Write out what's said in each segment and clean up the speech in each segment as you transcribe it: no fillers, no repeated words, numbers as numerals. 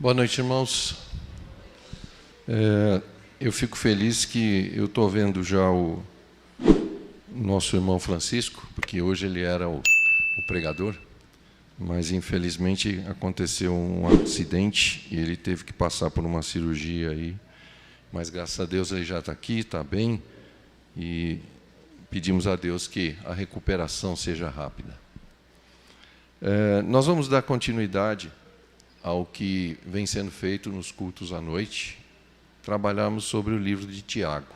Boa noite, irmãos. Eu fico feliz que eu estou vendo já o nosso irmão Francisco, porque hoje ele era o pregador, mas infelizmente aconteceu um acidente e ele teve que passar por uma cirurgia aí. Mas graças a Deus ele já está aqui, está bem, e pedimos a Deus que a recuperação seja rápida. Nós vamos dar continuidade ao que vem sendo feito nos cultos à noite. Trabalhamos sobre o livro de Tiago.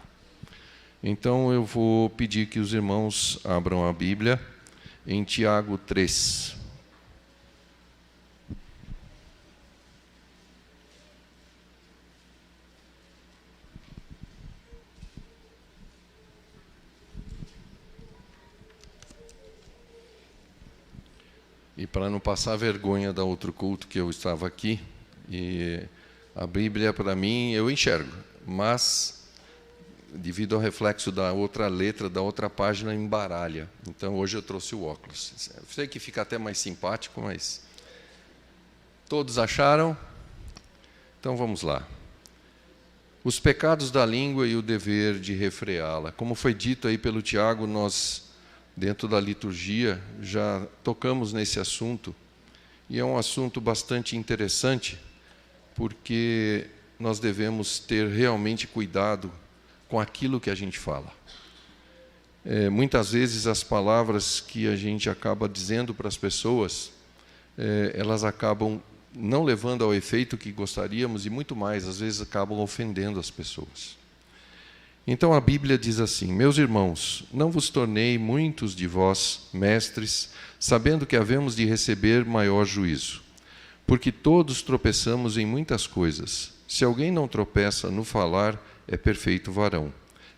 Então eu vou pedir que os irmãos abram a Bíblia em Tiago 3. E para não passar vergonha da outro culto que eu estava aqui, e a Bíblia para mim eu enxergo, mas devido ao reflexo da outra letra, da outra página, embaralha. Então hoje eu trouxe o óculos. Eu sei que fica até mais simpático, mas todos acharam? Então vamos lá. Os pecados da língua e o dever de refreá-la. Como foi dito aí pelo Tiago, nós dentro da liturgia já tocamos nesse assunto, e é um assunto bastante interessante, porque nós devemos ter realmente cuidado com aquilo que a gente fala. Muitas vezes as palavras que a gente acaba dizendo para as pessoas, elas acabam não levando ao efeito que gostaríamos, e muito mais, às vezes acabam ofendendo as pessoas. Então a Bíblia diz assim: meus irmãos, não vos tornei muitos de vós mestres, sabendo que havemos de receber maior juízo. Porque todos tropeçamos em muitas coisas. Se alguém não tropeça no falar, é perfeito varão,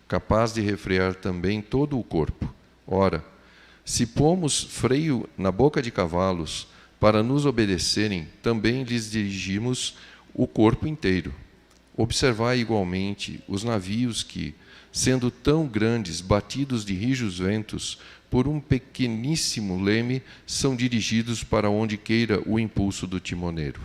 capaz de refrear também todo o corpo. Ora, se pomos freio na boca de cavalos para nos obedecerem, também lhes dirigimos o corpo inteiro. Observai igualmente os navios que, sendo tão grandes, batidos de rijos ventos, por um pequeníssimo leme, são dirigidos para onde queira o impulso do timoneiro.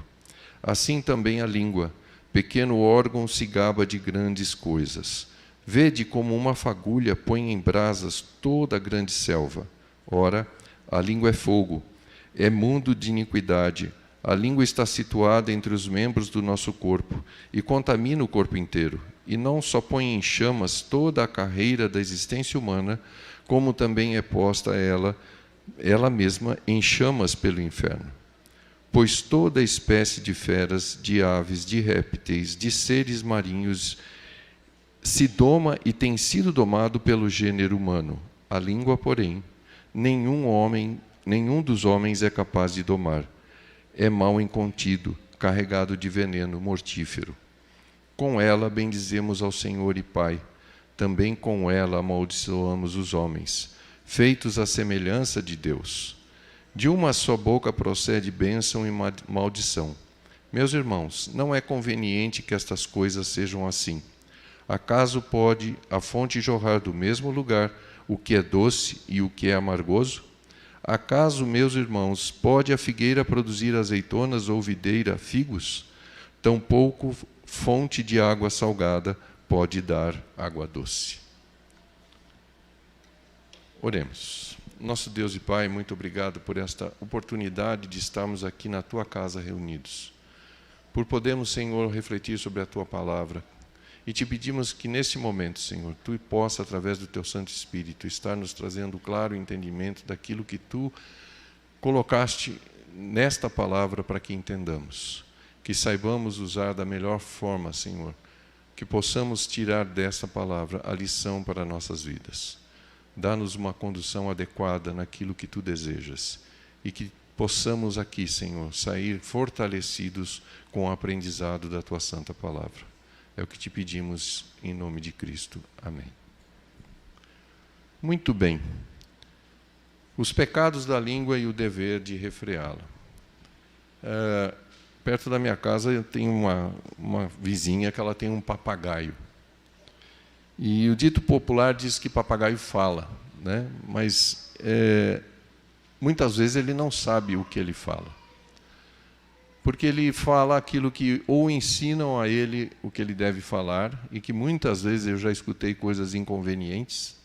Assim também a língua, pequeno órgão, se gaba de grandes coisas. Vede como uma fagulha põe em brasas toda a grande selva. Ora, a língua é fogo, é mundo de iniquidade. A língua está situada entre os membros do nosso corpo e contamina o corpo inteiro, e não só põe em chamas toda a carreira da existência humana, como também é posta ela mesma em chamas pelo inferno. Pois toda espécie de feras, de aves, de répteis, de seres marinhos se doma e tem sido domado pelo gênero humano. A língua, porém, nenhum dos homens é capaz de domar. É mal incontido, carregado de veneno mortífero. Com ela bendizemos ao Senhor e Pai, também com ela amaldiçoamos os homens, feitos à semelhança de Deus. De uma só boca procede bênção e maldição. Meus irmãos, não é conveniente que estas coisas sejam assim. Acaso pode a fonte jorrar do mesmo lugar o que é doce e o que é amargoso? Acaso, meus irmãos, pode a figueira produzir azeitonas ou videira figos? Tampouco fonte de água salgada pode dar água doce. Oremos. Nosso Deus e Pai, muito obrigado por esta oportunidade de estarmos aqui na Tua casa reunidos. Por podermos, Senhor, refletir sobre a Tua palavra. E te pedimos que nesse momento, Senhor, Tu possa, através do Teu Santo Espírito, estar nos trazendo claro entendimento daquilo que Tu colocaste nesta palavra para que entendamos. Que saibamos usar da melhor forma, Senhor, que possamos tirar desta palavra a lição para nossas vidas. Dá-nos uma condução adequada naquilo que Tu desejas e que possamos aqui, Senhor, sair fortalecidos com o aprendizado da Tua santa palavra. É o que te pedimos em nome de Cristo. Amém. Muito bem. Os pecados da língua e o dever de refreá-la. Perto da minha casa eu tenho uma vizinha que ela tem um papagaio. E o dito popular diz que papagaio fala, né? Mas muitas vezes ele não sabe o que ele fala. porque ele fala aquilo que ou ensinam a ele o que ele deve falar, e que muitas vezes eu já escutei coisas inconvenientes,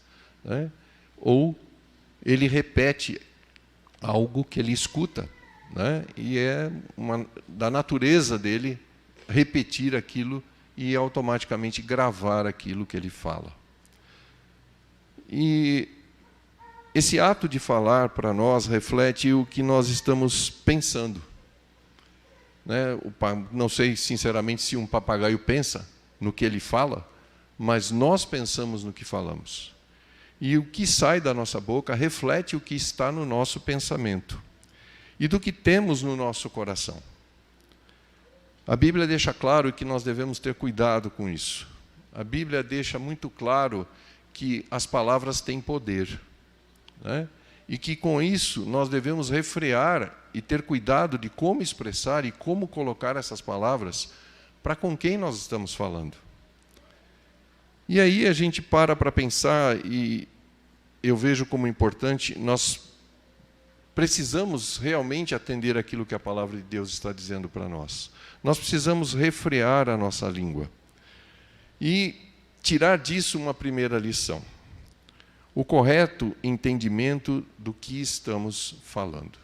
né? Ou ele repete algo que ele escuta, né? E é da natureza dele repetir aquilo e automaticamente gravar aquilo que ele fala. E esse ato de falar para nós reflete o que nós estamos pensando. Né? Não sei, sinceramente, se um papagaio pensa no que ele fala, mas nós pensamos no que falamos. E o que sai da nossa boca reflete o que está no nosso pensamento e do que temos no nosso coração. A Bíblia deixa claro que nós devemos ter cuidado com isso. A Bíblia deixa muito claro que as palavras têm poder, né? E que com isso nós devemos refrear e ter cuidado de como expressar e como colocar essas palavras para com quem nós estamos falando. E aí a gente para pensar, e eu vejo como importante, nós precisamos realmente atender aquilo que a palavra de Deus está dizendo para nós. Nós precisamos refrear a nossa língua e tirar disso uma primeira lição: o correto entendimento do que estamos falando.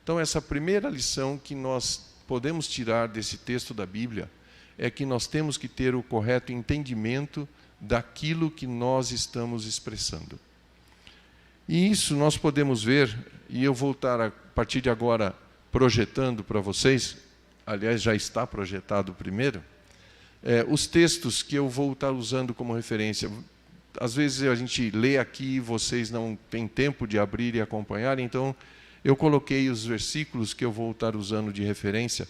Então, essa primeira lição que nós podemos tirar desse texto da Bíblia é que nós temos que ter o correto entendimento daquilo que nós estamos expressando. E isso nós podemos ver, e eu vou estar, a partir de agora, projetando para vocês, aliás, já está projetado primeiro, os textos que eu vou estar usando como referência. Às vezes a gente lê aqui e vocês não têm tempo de abrir e acompanhar, então eu coloquei os versículos que eu vou estar usando de referência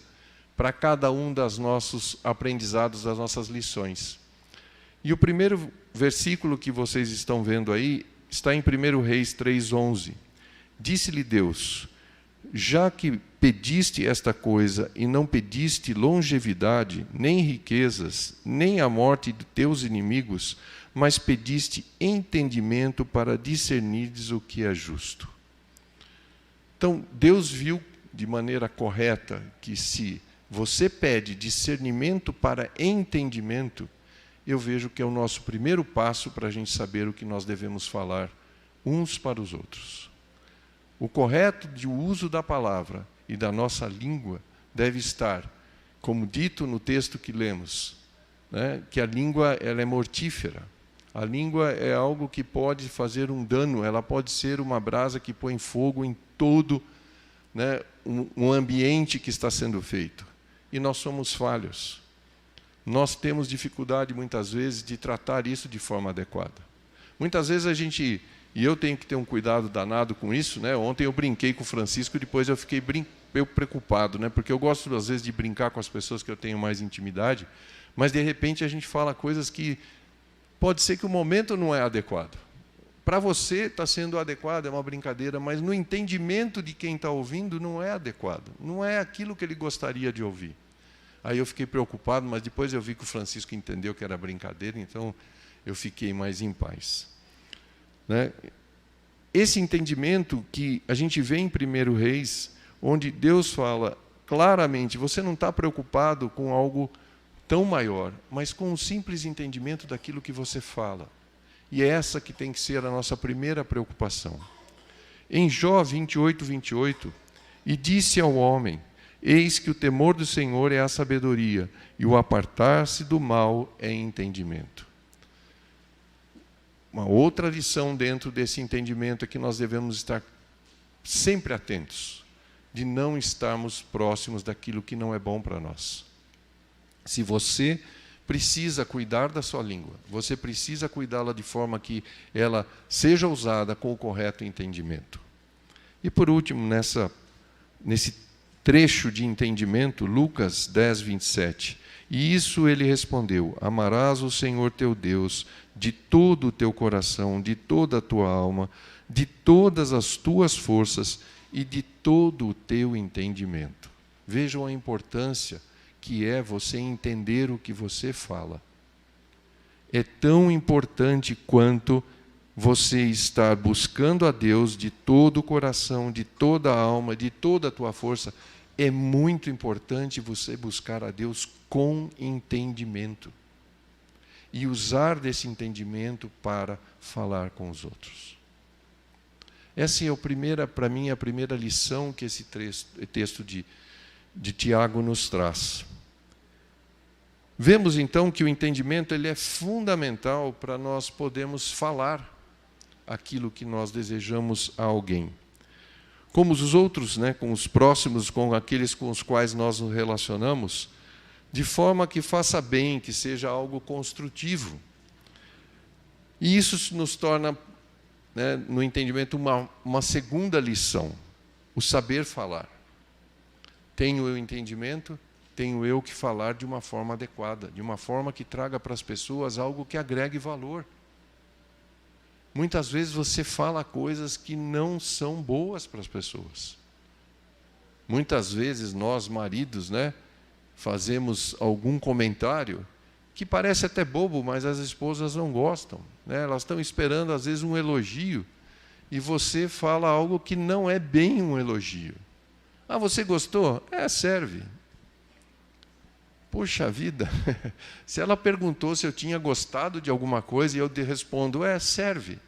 para cada um dos nossos aprendizados, das nossas lições. E o primeiro versículo que vocês estão vendo aí está em 1 Reis 3:11. Disse-lhe Deus: já que pediste esta coisa e não pediste longevidade, nem riquezas, nem a morte de teus inimigos, mas pediste entendimento para discernires o que é justo. Então, Deus viu de maneira correta que se você pede discernimento para entendimento, eu vejo que é o nosso primeiro passo para a gente saber o que nós devemos falar uns para os outros. O correto de uso da palavra e da nossa língua deve estar, como dito no texto que lemos, né, que a língua ela é mortífera. A língua é algo que pode fazer um dano, ela pode ser uma brasa que põe fogo em todo, né, um ambiente que está sendo feito. E nós somos falhos. Nós temos dificuldade, muitas vezes, de tratar isso de forma adequada. Muitas vezes a gente... E eu tenho que ter um cuidado danado com isso, né? Ontem eu brinquei com o Francisco e depois eu fiquei preocupado, né? Porque eu gosto, às vezes, de brincar com as pessoas que eu tenho mais intimidade, mas, de repente, a gente fala coisas que pode ser que o momento não é adequado. Para você está sendo adequado, é uma brincadeira, mas no entendimento de quem está ouvindo não é adequado. Não é aquilo que ele gostaria de ouvir. Aí eu fiquei preocupado, mas depois eu vi que o Francisco entendeu que era brincadeira, então eu fiquei mais em paz. Né? Esse entendimento que a gente vê em 1 Reis, onde Deus fala claramente, você não está preocupado com algo tão maior, mas com um simples entendimento daquilo que você fala. E é essa que tem que ser a nossa primeira preocupação. Em Jó 28:28, e disse ao homem: eis que o temor do Senhor é a sabedoria, e o apartar-se do mal é entendimento. Uma outra lição dentro desse entendimento é que nós devemos estar sempre atentos, de não estarmos próximos daquilo que não é bom para nós. Se você precisa cuidar da sua língua, você precisa cuidá-la de forma que ela seja usada com o correto entendimento. E por último, nesse trecho de entendimento, Lucas 10:27. E isso ele respondeu: amarás o Senhor teu Deus de todo o teu coração, de toda a tua alma, de todas as tuas forças e de todo o teu entendimento. Vejam a importância que é você entender o que você fala. É tão importante quanto você estar buscando a Deus de todo o coração, de toda a alma, de toda a tua força. é muito importante você buscar a Deus com entendimento e usar desse entendimento para falar com os outros. Essa é para mim, a primeira lição que esse texto de Tiago nos traz. Vemos então que o entendimento ele é fundamental para nós podermos falar aquilo que nós desejamos a alguém. Como os outros, com os próximos, com aqueles com os quais nós nos relacionamos, de forma que faça bem, que seja algo construtivo. E isso nos torna, no entendimento, uma segunda lição, o saber falar. Tenho eu entendimento, tenho eu que falar de uma forma adequada, de uma forma que traga para as pessoas algo que agregue valor. Muitas vezes você fala coisas que não são boas para as pessoas. Muitas vezes nós, maridos, fazemos algum comentário que parece até bobo, mas as esposas não gostam. Elas estão esperando, às vezes, um elogio, e você fala algo que não é bem um elogio. Ah, você gostou? Serve. Puxa vida, se ela perguntou se eu tinha gostado de alguma coisa e eu respondo, serve.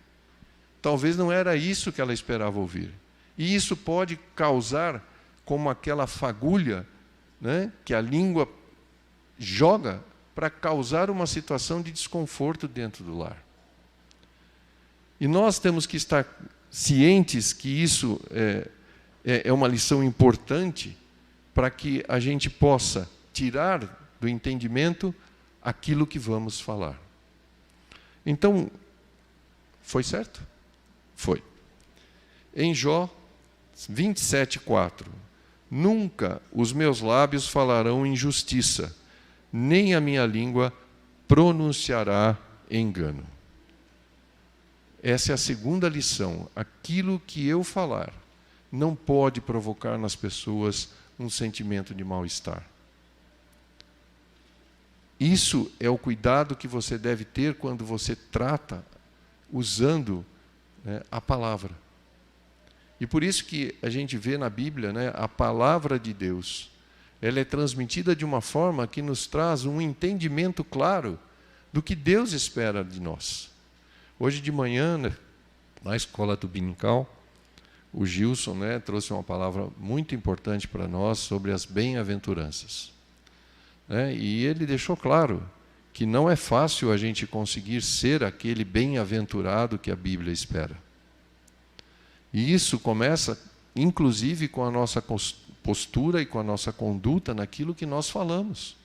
Talvez não era isso que ela esperava ouvir. E isso pode causar, como aquela fagulha, que a língua joga para causar uma situação de desconforto dentro do lar. E nós temos que estar cientes que isso é uma lição importante para que a gente possa tirar do entendimento aquilo que vamos falar. Então, foi certo? Foi. Em Jó 27:4, nunca os meus lábios falarão injustiça, nem a minha língua pronunciará engano. Essa é a segunda lição. Aquilo que eu falar não pode provocar nas pessoas um sentimento de mal-estar. Isso é o cuidado que você deve ter quando você trata usando a palavra. E por isso que a gente vê na Bíblia, a palavra de Deus, ela é transmitida de uma forma que nos traz um entendimento claro do que Deus espera de nós. Hoje de manhã, na escola dominical, o Gilson trouxe uma palavra muito importante para nós sobre as bem-aventuranças. E ele deixou claro que não é fácil a gente conseguir ser aquele bem-aventurado que a Bíblia espera. E isso começa, inclusive, com a nossa postura e com a nossa conduta naquilo que nós falamos.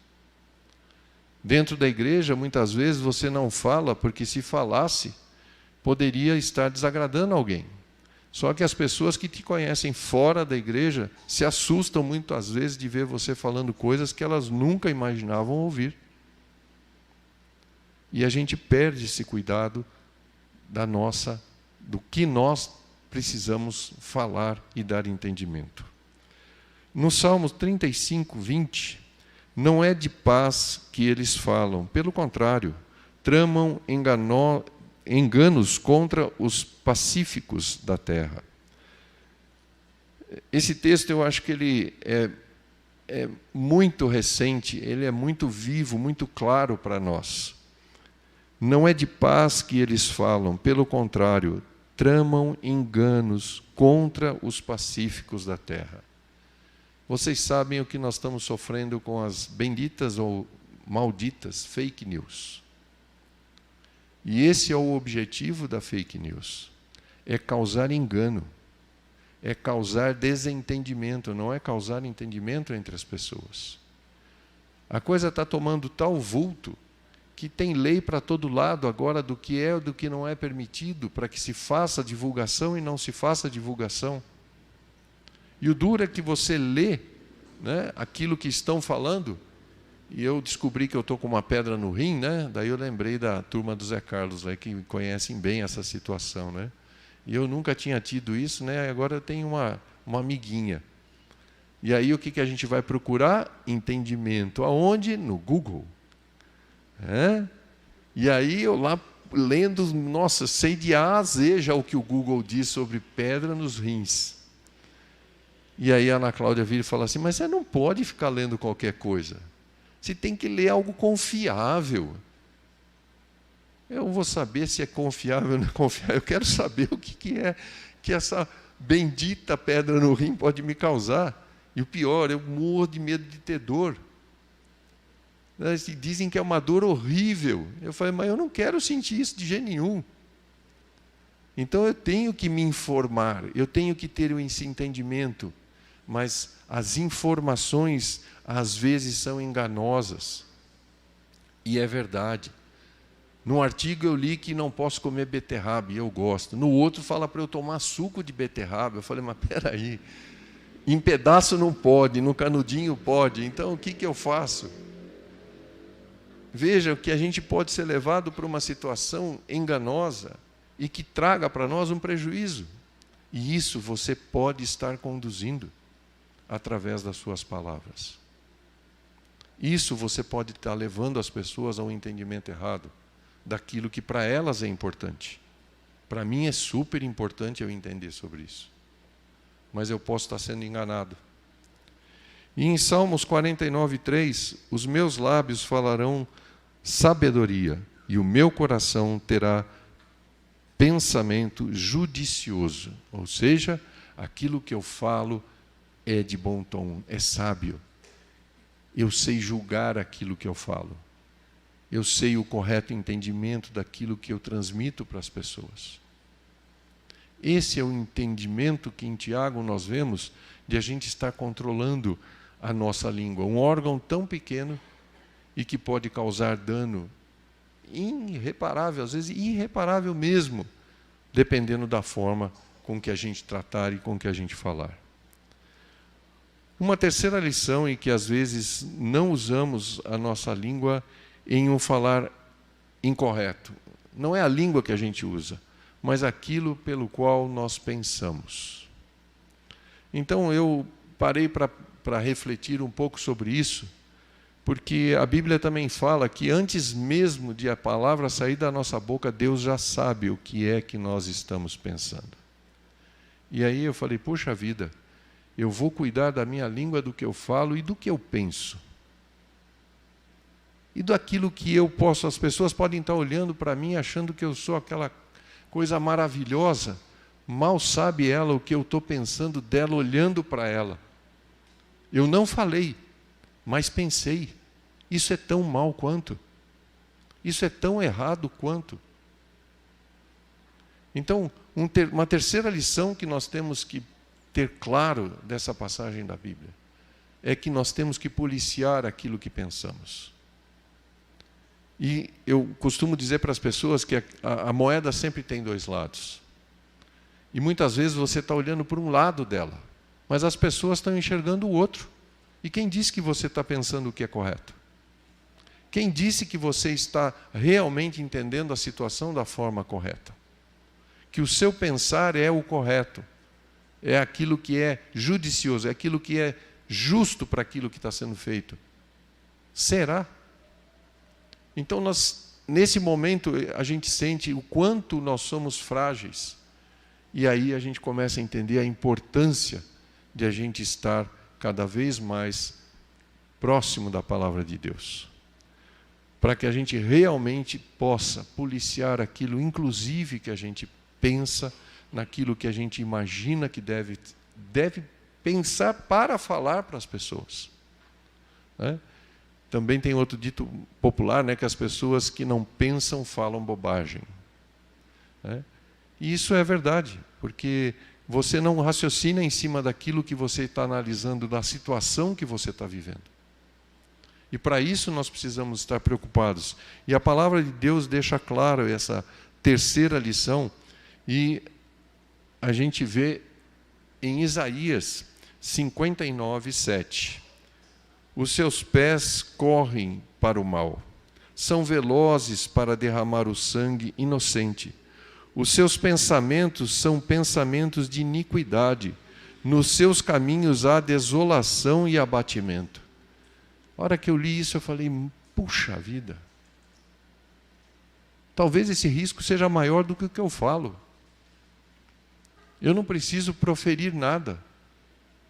Dentro da igreja, muitas vezes você não fala porque, se falasse, poderia estar desagradando alguém. Só que as pessoas que te conhecem fora da igreja se assustam muitas vezes de ver você falando coisas que elas nunca imaginavam ouvir. E a gente perde esse cuidado do que nós precisamos falar e dar entendimento. No Salmo 35:20, não é de paz que eles falam, pelo contrário, tramam enganos contra os pacíficos da terra. Esse texto, eu acho que ele é muito recente, ele é muito vivo, muito claro para nós. Não é de paz que eles falam, pelo contrário, tramam enganos contra os pacíficos da terra. Vocês sabem o que nós estamos sofrendo com as benditas ou malditas fake news. E esse é o objetivo da fake news. É causar engano. É causar desentendimento, não é causar entendimento entre as pessoas. A coisa está tomando tal vulto que tem lei para todo lado agora do que é ou do que não é permitido, para que se faça divulgação e não se faça divulgação. E o duro é que você lê aquilo que estão falando, e eu descobri que eu estou com uma pedra no rim, daí eu lembrei da turma do Zé Carlos, que conhecem bem essa situação. E eu nunca tinha tido isso, agora eu tenho uma amiguinha. E aí o que a gente vai procurar? Entendimento. Aonde? No Google. E aí eu lá lendo, nossa, sei de A a Z já o que o Google diz sobre pedra nos rins. E aí a Ana Cláudia vira e fala assim, mas você não pode ficar lendo qualquer coisa. Você tem que ler algo confiável. Eu vou saber se é confiável ou não é confiável. Eu quero saber o que é que essa bendita pedra no rim pode me causar. E o pior, eu morro de medo de ter dor. Dizem que é uma dor horrível. Eu falei, mas eu não quero sentir isso de jeito nenhum. Então eu tenho que me informar, eu tenho que ter esse entendimento. Mas as informações, às vezes, são enganosas. E é verdade. Num artigo eu li que não posso comer beterraba, e eu gosto. No outro fala para eu tomar suco de beterraba. Eu falei, mas peraí, em pedaço não pode, no canudinho pode, então o que eu faço? Veja que a gente pode ser levado para uma situação enganosa e que traga para nós um prejuízo. E isso você pode estar conduzindo através das suas palavras. Isso você pode estar levando as pessoas a um entendimento errado daquilo que para elas é importante. Para mim é super importante eu entender sobre isso. Mas eu posso estar sendo enganado. E em Salmos 49:3, os meus lábios falarão sabedoria e o meu coração terá pensamento judicioso. Ou seja, aquilo que eu falo é de bom tom, é sábio. Eu sei julgar aquilo que eu falo. Eu sei o correto entendimento daquilo que eu transmito para as pessoas. Esse é o entendimento que em Tiago nós vemos de a gente estar controlando a nossa língua. Um órgão tão pequeno e que pode causar dano irreparável, às vezes irreparável mesmo, dependendo da forma com que a gente tratar e com que a gente falar. Uma terceira lição em que às vezes não usamos a nossa língua em um falar incorreto. Não é a língua que a gente usa, mas aquilo pelo qual nós pensamos. Então eu parei para refletir um pouco sobre isso, porque a Bíblia também fala que antes mesmo de a palavra sair da nossa boca, Deus já sabe o que é que nós estamos pensando. E aí eu falei, puxa vida, eu vou cuidar da minha língua, do que eu falo e do que eu penso. E daquilo que eu posso, as pessoas podem estar olhando para mim achando que eu sou aquela coisa maravilhosa, mal sabe ela o que eu estou pensando dela olhando para ela. Eu não falei, mas pensei. Isso é tão mal quanto. Isso é tão errado quanto. Então, uma terceira lição que nós temos que ter claro dessa passagem da Bíblia é que nós temos que policiar aquilo que pensamos. E eu costumo dizer para as pessoas que a moeda sempre tem dois lados. E muitas vezes você está olhando por um lado dela, mas as pessoas estão enxergando o outro. E quem disse que você está pensando o que é correto? Quem disse que você está realmente entendendo a situação da forma correta? Que o seu pensar é o correto, é aquilo que é judicioso, é aquilo que é justo para aquilo que está sendo feito. Será? Então, nesse momento, a gente sente o quanto nós somos frágeis. E aí a gente começa a entender a importância de a gente estar cada vez mais próximo da palavra de Deus. Para que a gente realmente possa policiar aquilo, inclusive, que a gente pensa, naquilo que a gente imagina que deve pensar para falar para as pessoas. Né? Também tem outro dito popular, né, que as pessoas que não pensam falam bobagem. Né? E isso é verdade, porque você não raciocina em cima daquilo que você está analisando, da situação que você está vivendo. E para isso nós precisamos estar preocupados. E a palavra de Deus deixa claro essa terceira lição, e a gente vê em Isaías 59:7. Os seus pés correm para o mal, são velozes para derramar o sangue inocente. Os seus pensamentos são pensamentos de iniquidade, nos seus caminhos há desolação e abatimento. A hora que eu li isso, eu falei, puxa vida, talvez esse risco seja maior do que o que eu falo. Eu não preciso proferir nada.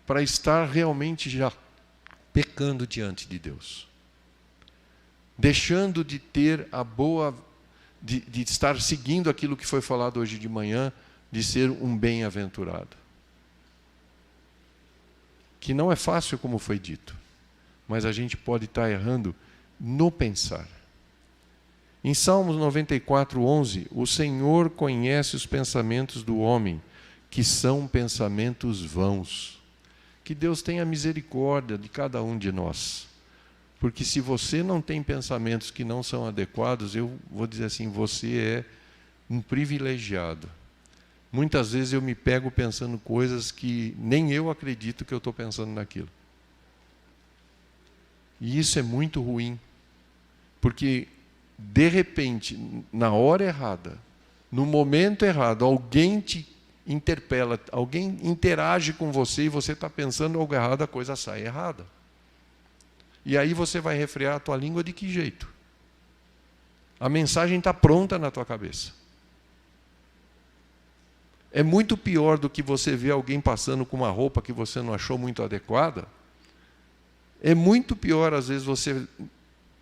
para estar realmente já pecando diante de Deus. Deixando de ter a boa, de estar seguindo aquilo que foi falado hoje de manhã, de ser um bem-aventurado. Que não é fácil, como foi dito, mas a gente pode estar errando no pensar. Em Salmos 94:11, o Senhor conhece os pensamentos do homem, que são pensamentos vãos. Que Deus tenha misericórdia de cada um de nós. Porque se você não tem pensamentos que não são adequados, eu vou dizer assim, você é um privilegiado. Muitas vezes eu me pego pensando coisas que nem eu acredito que eu estou pensando naquilo. E isso é muito ruim. Porque, de repente, na hora errada, no momento errado, alguém te interpela, alguém interage com você e você está pensando algo errado, a coisa sai errada. E aí você vai refrear a tua língua de que jeito? A mensagem está pronta na tua cabeça. É muito pior do que você ver alguém passando com uma roupa que você não achou muito adequada. É muito pior, às vezes, você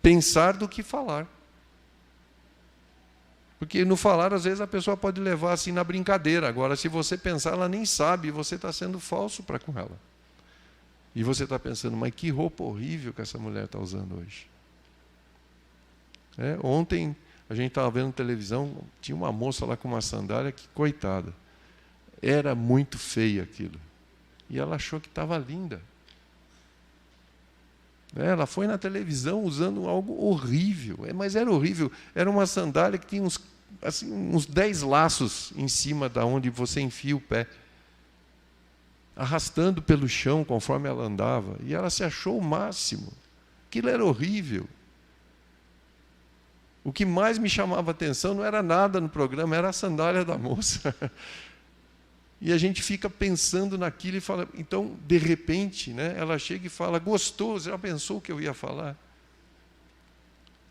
pensar do que falar. Porque no falar, às vezes, a pessoa pode levar assim na brincadeira. Agora, se você pensar, ela nem sabe, e você está sendo falso para com ela. E você está pensando, mas que roupa horrível que essa mulher está usando hoje. Ontem, a gente estava vendo televisão, tinha uma moça lá com uma sandália que, coitada, era muito feia aquilo. E ela achou que estava linda. Ela foi na televisão usando algo horrível, mas era horrível. Era uma sandália que tinha uns 10 laços em cima da onde você enfia o pé, arrastando pelo chão conforme ela andava. E ela se achou o máximo. Aquilo era horrível. O que mais me chamava a atenção não era nada no programa, era a sandália da moça. E a gente fica pensando naquilo e fala, então, de repente, ela chega e fala, gostoso, já pensou o que eu ia falar?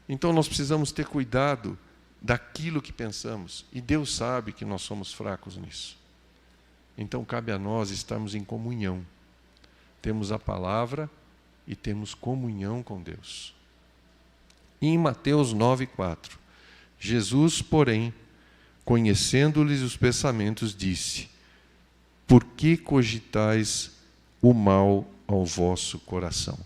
Então nós precisamos ter cuidado daquilo que pensamos. E Deus sabe que nós somos fracos nisso. Então cabe a nós estarmos em comunhão. Temos a palavra e temos comunhão com Deus. E em Mateus 9:4, Jesus, porém, conhecendo-lhes os pensamentos, disse, por que cogitais o mal ao vosso coração?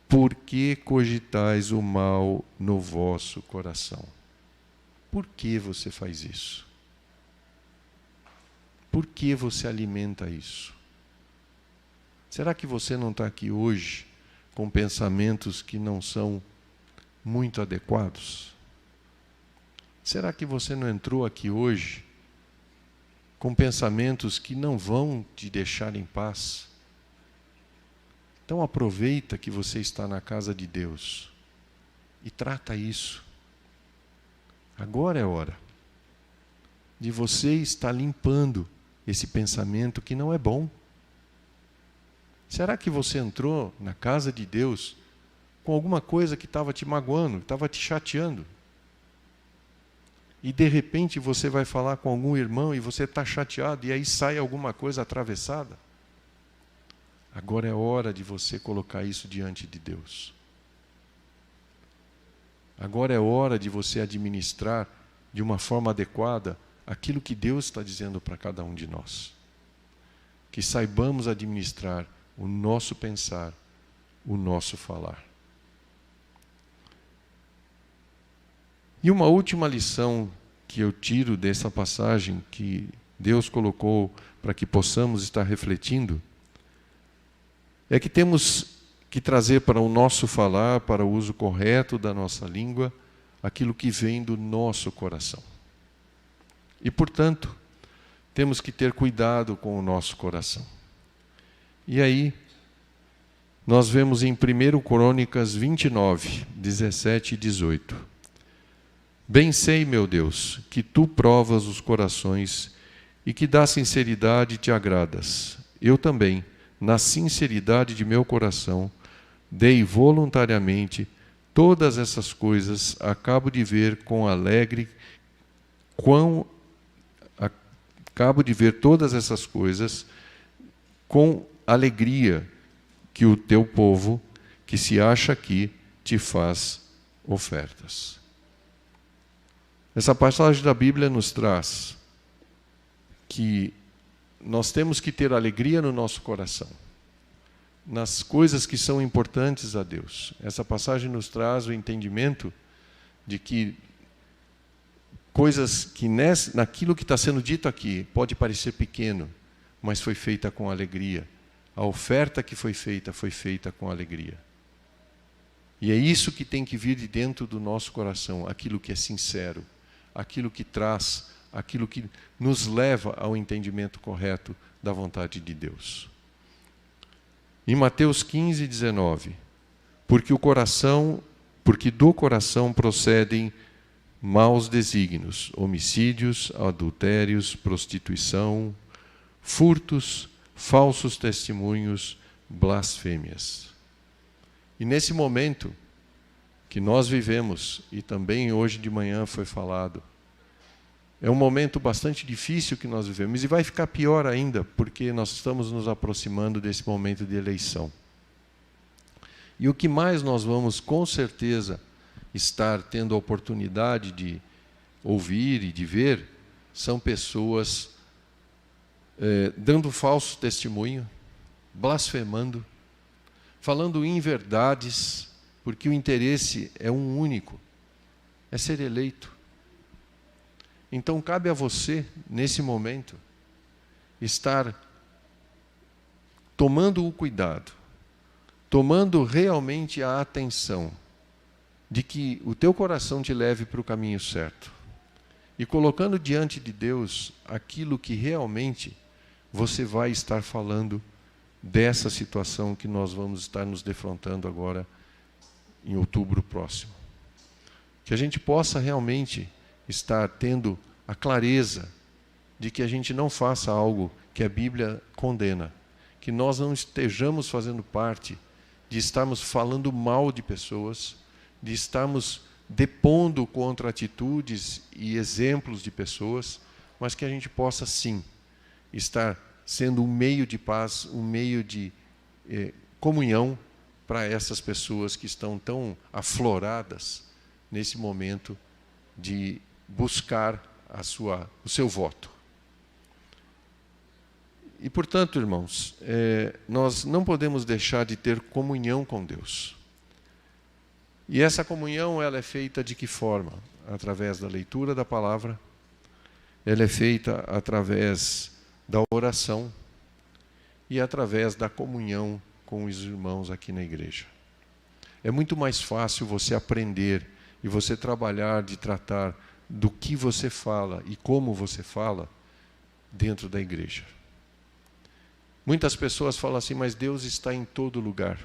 Por que cogitais o mal no vosso coração? Por que você faz isso? Por que você alimenta isso? Será que você não está aqui hoje com pensamentos que não são muito adequados? Será que você não entrou aqui hoje com pensamentos que não vão te deixar em paz? Então aproveita que você está na casa de Deus e trata isso. Agora é hora de você estar limpando esse pensamento que não é bom. Será que você entrou na casa de Deus com alguma coisa que estava te magoando, que estava te chateando? E de repente você vai falar com algum irmão e você está chateado e aí sai alguma coisa atravessada? Agora é hora de você colocar isso diante de Deus. Agora é hora de você administrar de uma forma adequada aquilo que Deus está dizendo para cada um de nós. Que saibamos administrar o nosso pensar, o nosso falar. E uma última lição que eu tiro dessa passagem que Deus colocou para que possamos estar refletindo, é que temos que trazer para o nosso falar, para o uso correto da nossa língua, aquilo que vem do nosso coração. E, portanto, temos que ter cuidado com o nosso coração. E aí, nós vemos em 1 Crônicas 29, 17 e 18. Bem sei, meu Deus, que tu provas os corações e que da sinceridade te agradas. Eu também, na sinceridade de meu coração, dei voluntariamente todas essas coisas, acabo de ver todas essas coisas com alegria que o teu povo, que se acha aqui, te faz ofertas. Essa passagem da Bíblia nos traz que nós temos que ter alegria no nosso coração, nas coisas que são importantes a Deus. Essa passagem nos traz o entendimento de que coisas que naquilo que está sendo dito aqui pode parecer pequeno, mas foi feita com alegria. A oferta que foi feita com alegria. E é isso que tem que vir de dentro do nosso coração, aquilo que é sincero, aquilo que traz, aquilo que nos leva ao entendimento correto da vontade de Deus. Em Mateus 15, 19, porque do coração procedem maus desígnios, homicídios, adultérios, prostituição, furtos, falsos testemunhos, blasfêmias. E nesse momento que nós vivemos, e também hoje de manhã foi falado, é um momento bastante difícil que nós vivemos, e vai ficar pior ainda, porque nós estamos nos aproximando desse momento de eleição. E o que mais nós vamos, com certeza, estar tendo a oportunidade de ouvir e de ver, são pessoas dando falso testemunho, blasfemando, falando inverdades, porque o interesse é um único, é ser eleito. Então cabe a você, nesse momento, estar tomando o cuidado, tomando realmente a atenção de que o teu coração te leve para o caminho certo e colocando diante de Deus aquilo que realmente você vai estar falando dessa situação que nós vamos estar nos defrontando agora em outubro próximo. Que a gente possa realmente estar tendo a clareza de que a gente não faça algo que a Bíblia condena, que nós não estejamos fazendo parte de estarmos falando mal de pessoas, de estarmos depondo contra atitudes e exemplos de pessoas, mas que a gente possa sim estar sendo um meio de paz, um meio de comunhão para essas pessoas que estão tão afloradas nesse momento de buscar o seu voto. E, portanto, irmãos, nós não podemos deixar de ter comunhão com Deus. E essa comunhão, ela é feita de que forma? Através da leitura da palavra, ela é feita através da oração e através da comunhão com os irmãos aqui na igreja. É muito mais fácil você aprender e você trabalhar de tratar do que você fala e como você fala dentro da igreja. Muitas pessoas falam assim, mas Deus está em todo lugar.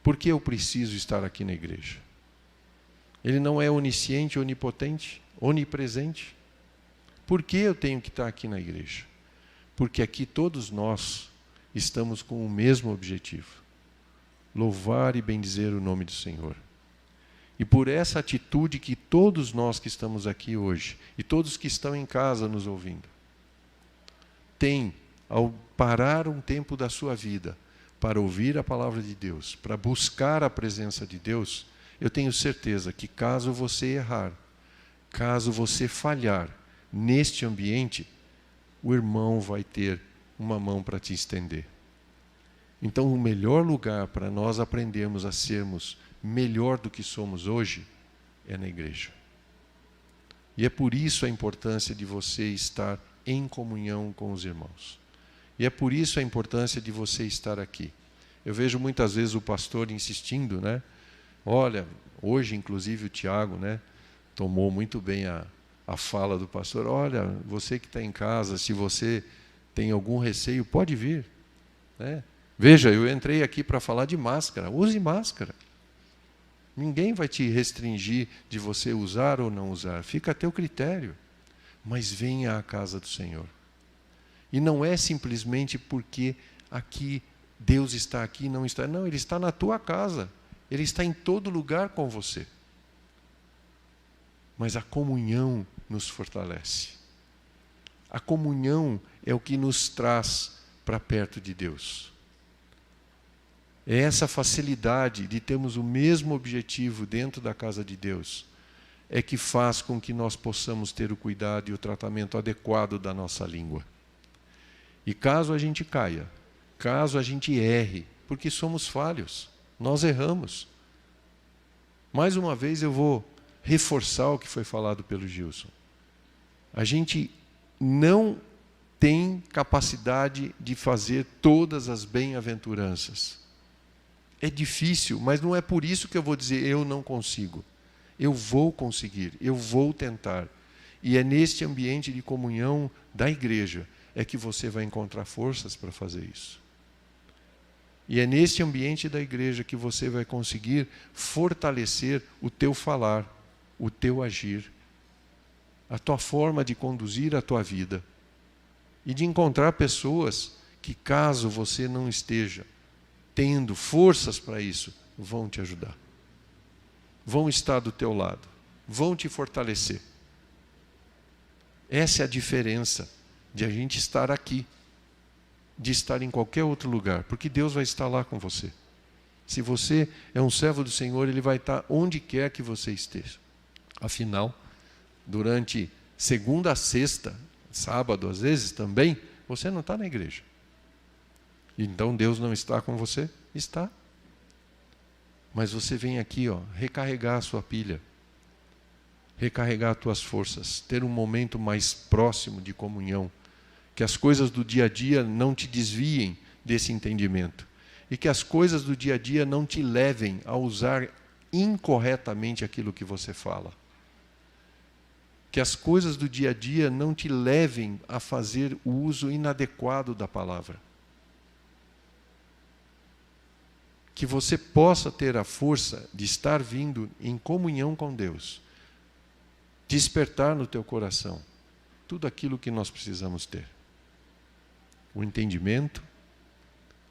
Por que eu preciso estar aqui na igreja? Ele não é onisciente, onipotente, onipresente? Por que eu tenho que estar aqui na igreja? Porque aqui todos nós estamos com o mesmo objetivo: louvar e bendizer o nome do Senhor. E por essa atitude que todos nós que estamos aqui hoje, e todos que estão em casa nos ouvindo, têm, ao parar um tempo da sua vida para ouvir a palavra de Deus, para buscar a presença de Deus, eu tenho certeza que caso você errar, caso você falhar neste ambiente, o irmão vai ter uma mão para te estender. Então, o melhor lugar para nós aprendermos a sermos melhor do que somos hoje é na igreja. E é por isso a importância de você estar em comunhão com os irmãos. E é por isso a importância de você estar aqui. Eu vejo muitas vezes o pastor insistindo, né? Olha, hoje inclusive o Tiago, né, tomou muito bem a fala do pastor. Olha, você que está em casa, se você tem algum receio, pode vir, né? Veja, eu entrei aqui para falar de máscara. Use máscara. Ninguém vai te restringir de você usar ou não usar. Fica a teu critério. Mas venha à casa do Senhor. E não é simplesmente porque aqui Deus está aqui e não está. Não, Ele está na tua casa. Ele está em todo lugar com você. Mas a comunhão nos fortalece. A comunhão é o que nos traz para perto de Deus. É essa facilidade de termos o mesmo objetivo dentro da casa de Deus é que faz com que nós possamos ter o cuidado e o tratamento adequado da nossa língua. E caso a gente caia, caso a gente erre, porque somos falhos, nós erramos. Mais uma vez eu vou reforçar o que foi falado pelo Gilson. A gente não tem capacidade de fazer todas as bem-aventuranças. É difícil, mas não é por isso que eu vou dizer eu não consigo. Eu vou conseguir, eu vou tentar. E é neste ambiente de comunhão da igreja é que você vai encontrar forças para fazer isso. E é neste ambiente da igreja que você vai conseguir fortalecer o teu falar, o teu agir, a tua forma de conduzir a tua vida. E de encontrar pessoas que, caso você não esteja tendo forças para isso, vão te ajudar. Vão estar do teu lado, vão te fortalecer. Essa é a diferença de a gente estar aqui, de estar em qualquer outro lugar, porque Deus vai estar lá com você. Se você é um servo do Senhor, Ele vai estar onde quer que você esteja. Afinal, durante segunda a sexta, sábado às vezes também, você não está na igreja. Então Deus não está com você? Está. Mas você vem aqui, recarregar a sua pilha, recarregar as tuas forças, ter um momento mais próximo de comunhão, que as coisas do dia a dia não te desviem desse entendimento e que as coisas do dia a dia não te levem a usar incorretamente aquilo que você fala. Que as coisas do dia a dia não te levem a fazer o uso inadequado da palavra. Que você possa ter a força de estar vindo em comunhão com Deus, despertar no teu coração tudo aquilo que nós precisamos ter. O entendimento,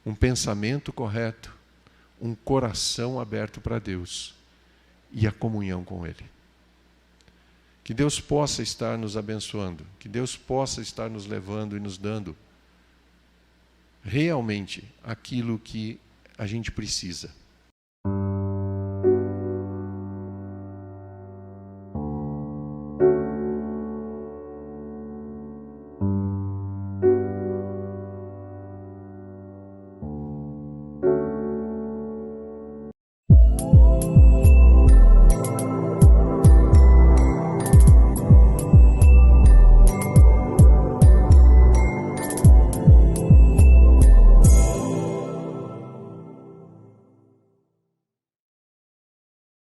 um pensamento correto, um coração aberto para Deus e a comunhão com Ele. Que Deus possa estar nos abençoando, que Deus possa estar nos levando e nos dando realmente aquilo que a gente precisa.